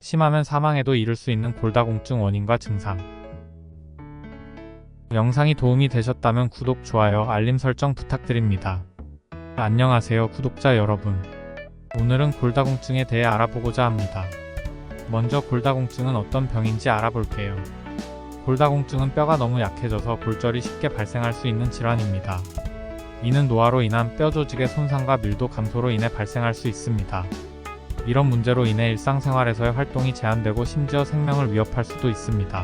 심하면 사망에도 이를 수 있는 골다공증 원인과 증상. 영상이 도움이 되셨다면 구독, 좋아요, 알림 설정 부탁드립니다. 안녕하세요 구독자 여러분. 오늘은 골다공증에 대해 알아보고자 합니다. 먼저 골다공증은 어떤 병인지 알아볼게요. 골다공증은 뼈가 너무 약해져서 골절이 쉽게 발생할 수 있는 질환입니다. 이는 노화로 인한 뼈 조직의 손상과 밀도 감소로 인해 발생할 수 있습니다. 이런 문제로 인해 일상생활에서의 활동이 제한되고 심지어 생명을 위협할 수도 있습니다.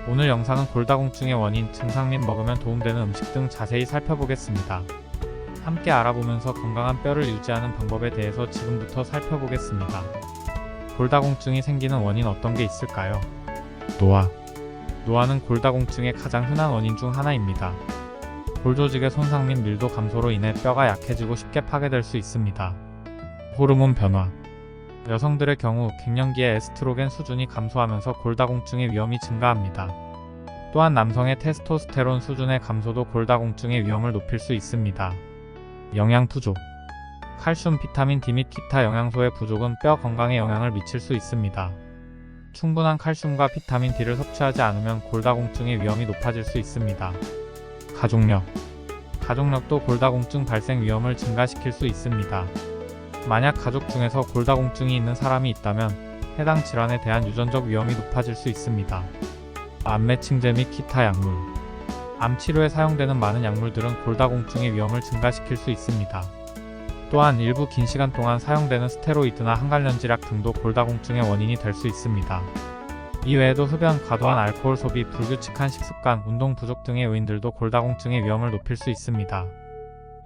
오늘 영상은 골다공증의 원인, 증상 및 먹으면 도움되는 음식 등 자세히 살펴보겠습니다. 함께 알아보면서 건강한 뼈를 유지하는 방법에 대해서 지금부터 살펴보겠습니다. 골다공증이 생기는 원인 어떤 게 있을까요? 노화. 노화는 골다공증의 가장 흔한 원인 중 하나입니다. 골 조직의 손상 및 밀도 감소로 인해 뼈가 약해지고 쉽게 파괴될 수 있습니다. 호르몬 변화. 여성들의 경우 갱년기에 에스트로겐 수준이 감소하면서 골다공증의 위험이 증가합니다. 또한 남성의 테스토스테론 수준의 감소도 골다공증의 위험을 높일 수 있습니다. 영양 부족. 칼슘, 비타민 D 및 기타 영양소의 부족은 뼈 건강에 영향을 미칠 수 있습니다. 충분한 칼슘과 비타민 D를 섭취하지 않으면 골다공증의 위험이 높아질 수 있습니다. 가족력. 가족력도 골다공증 발생 위험을 증가시킬 수 있습니다. 만약 가족 중에서 골다공증이 있는 사람이 있다면 해당 질환에 대한 유전적 위험이 높아질 수 있습니다. 암내 층제 및 기타 약물. 암 치료에 사용되는 많은 약물들은 골다공증의 위험을 증가시킬 수 있습니다. 또한 일부 긴 시간 동안 사용되는 스테로이드나 항간련질약 등도 골다공증의 원인이 될 수 있습니다. 이외에도 흡연, 과도한 알코올 소비, 불규칙한 식습관, 운동 부족 등의 요인들도 골다공증의 위험을 높일 수 있습니다.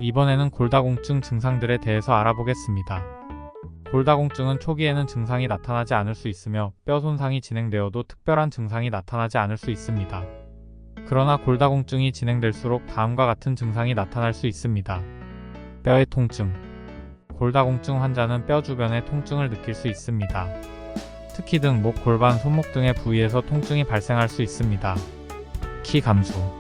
이번에는 골다공증 증상들에 대해서 알아보겠습니다. 골다공증은 초기에는 증상이 나타나지 않을 수 있으며 뼈 손상이 진행되어도 특별한 증상이 나타나지 않을 수 있습니다. 그러나 골다공증이 진행될수록 다음과 같은 증상이 나타날 수 있습니다. 뼈의 통증. 골다공증 환자는 뼈 주변의 통증을 느낄 수 있습니다. 특히 등, 목, 골반, 손목 등의 부위에서 통증이 발생할 수 있습니다. 키 감소.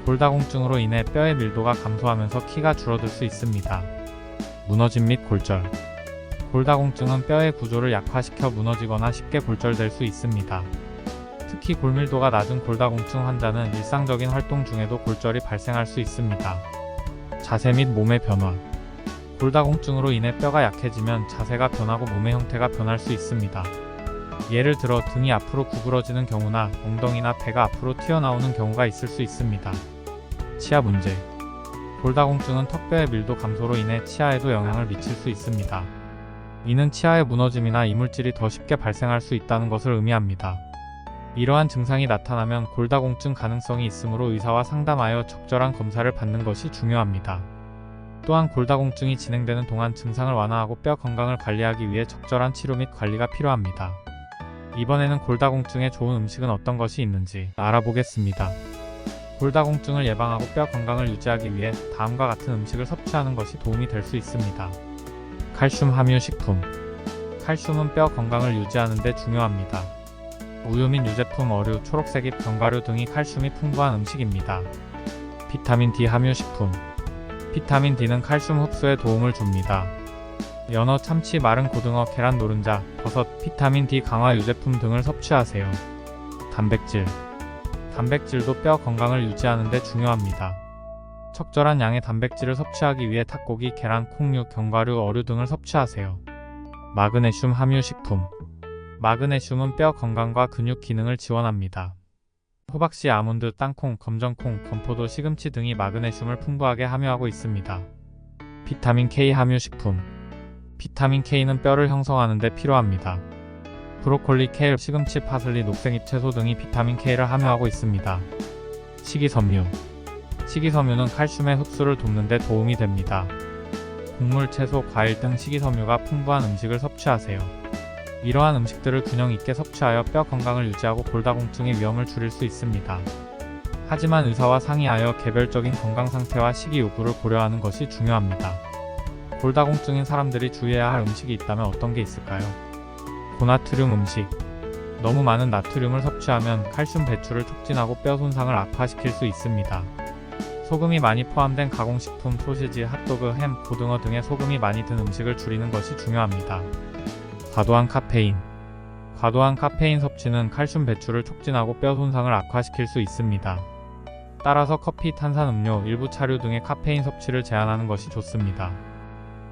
골다공증으로 인해 뼈의 밀도가 감소하면서 키가 줄어들 수 있습니다. 무너짐 및 골절. 골다공증은 뼈의 구조를 약화시켜 무너지거나 쉽게 골절될 수 있습니다. 특히 골밀도가 낮은 골다공증 환자는 일상적인 활동 중에도 골절이 발생할 수 있습니다. 자세 및 몸의 변화. 골다공증으로 인해 뼈가 약해지면 자세가 변하고 몸의 형태가 변할 수 있습니다. 예를 들어 등이 앞으로 구부러지는 경우나 엉덩이나 배가 앞으로 튀어나오는 경우가 있을 수 있습니다. 치아 문제. 골다공증은 턱뼈의 밀도 감소로 인해 치아에도 영향을 미칠 수 있습니다. 이는 치아의 무너짐이나 이물질이 더 쉽게 발생할 수 있다는 것을 의미합니다. 이러한 증상이 나타나면 골다공증 가능성이 있으므로 의사와 상담하여 적절한 검사를 받는 것이 중요합니다. 또한 골다공증이 진행되는 동안 증상을 완화하고 뼈 건강을 관리하기 위해 적절한 치료 및 관리가 필요합니다. 이번에는 골다공증에 좋은 음식은 어떤 것이 있는지 알아보겠습니다. 골다공증을 예방하고 뼈 건강을 유지하기 위해 다음과 같은 음식을 섭취하는 것이 도움이 될 수 있습니다. 칼슘 함유 식품. 칼슘은 뼈 건강을 유지하는 데 중요합니다. 우유 및 유제품, 어류, 초록색잎, 견과류 등이 칼슘이 풍부한 음식입니다. 비타민 D 함유 식품. 비타민 D는 칼슘 흡수에 도움을 줍니다. 연어, 참치, 마른 고등어, 계란 노른자, 버섯, 비타민 D 강화 유제품 등을 섭취하세요. 단백질. 단백질도 뼈 건강을 유지하는 데 중요합니다. 적절한 양의 단백질을 섭취하기 위해 닭고기, 계란, 콩류, 견과류, 어류 등을 섭취하세요. 마그네슘 함유 식품. 마그네슘은 뼈 건강과 근육 기능을 지원합니다. 호박씨, 아몬드, 땅콩, 검정콩, 건포도, 시금치 등이 마그네슘을 풍부하게 함유하고 있습니다. 비타민 K 함유 식품. 비타민 K는 뼈를 형성하는 데 필요합니다. 브로콜리, 케일, 시금치, 파슬리, 녹색잎 채소 등이 비타민 K를 함유하고 있습니다. 식이섬유. 식이섬유는 칼슘의 흡수를 돕는 데 도움이 됩니다. 곡물, 채소, 과일 등 식이섬유가 풍부한 음식을 섭취하세요. 이러한 음식들을 균형 있게 섭취하여 뼈 건강을 유지하고 골다공증의 위험을 줄일 수 있습니다. 하지만 의사와 상의하여 개별적인 건강 상태와 식이 요구를 고려하는 것이 중요합니다. 골다공증인 사람들이 주의해야 할 음식이 있다면 어떤 게 있을까요? 고나트륨 음식. 너무 많은 나트륨을 섭취하면 칼슘 배출을 촉진하고 뼈 손상을 악화시킬 수 있습니다. 소금이 많이 포함된 가공식품, 소시지, 핫도그, 햄, 고등어 등의 소금이 많이 든 음식을 줄이는 것이 중요합니다. 과도한 카페인. 과도한 카페인 섭취는 칼슘 배출을 촉진하고 뼈 손상을 악화시킬 수 있습니다. 따라서 커피, 탄산음료, 일부 차류 등의 카페인 섭취를 제한하는 것이 좋습니다.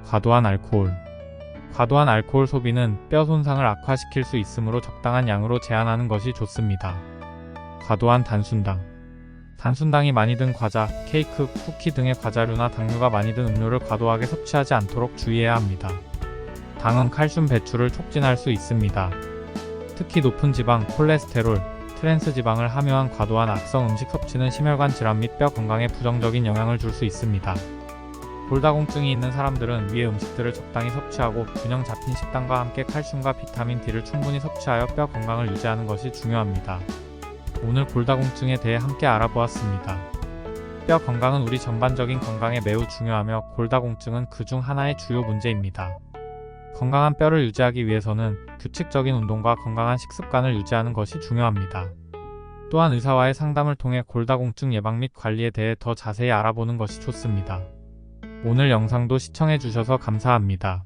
과도한 알코올. 과도한 알코올 소비는 뼈 손상을 악화시킬 수 있으므로 적당한 양으로 제한하는 것이 좋습니다. 과도한 단순당. 단순당이 많이 든 과자, 케이크, 쿠키 등의 과자류나 당류가 많이 든 음료를 과도하게 섭취하지 않도록 주의해야 합니다. 당은 칼슘 배출을 촉진할 수 있습니다. 특히 높은 지방, 콜레스테롤, 트랜스 지방을 함유한 과도한 악성 음식 섭취는 심혈관 질환 및 뼈 건강에 부정적인 영향을 줄 수 있습니다. 골다공증이 있는 사람들은 위의 음식들을 적당히 섭취하고 균형 잡힌 식단과 함께 칼슘과 비타민 D를 충분히 섭취하여 뼈 건강을 유지하는 것이 중요합니다. 오늘 골다공증에 대해 함께 알아보았습니다. 뼈 건강은 우리 전반적인 건강에 매우 중요하며 골다공증은 그 중 하나의 주요 문제입니다. 건강한 뼈를 유지하기 위해서는 규칙적인 운동과 건강한 식습관을 유지하는 것이 중요합니다. 또한 의사와의 상담을 통해 골다공증 예방 및 관리에 대해 더 자세히 알아보는 것이 좋습니다. 오늘 영상도 시청해 주셔서 감사합니다.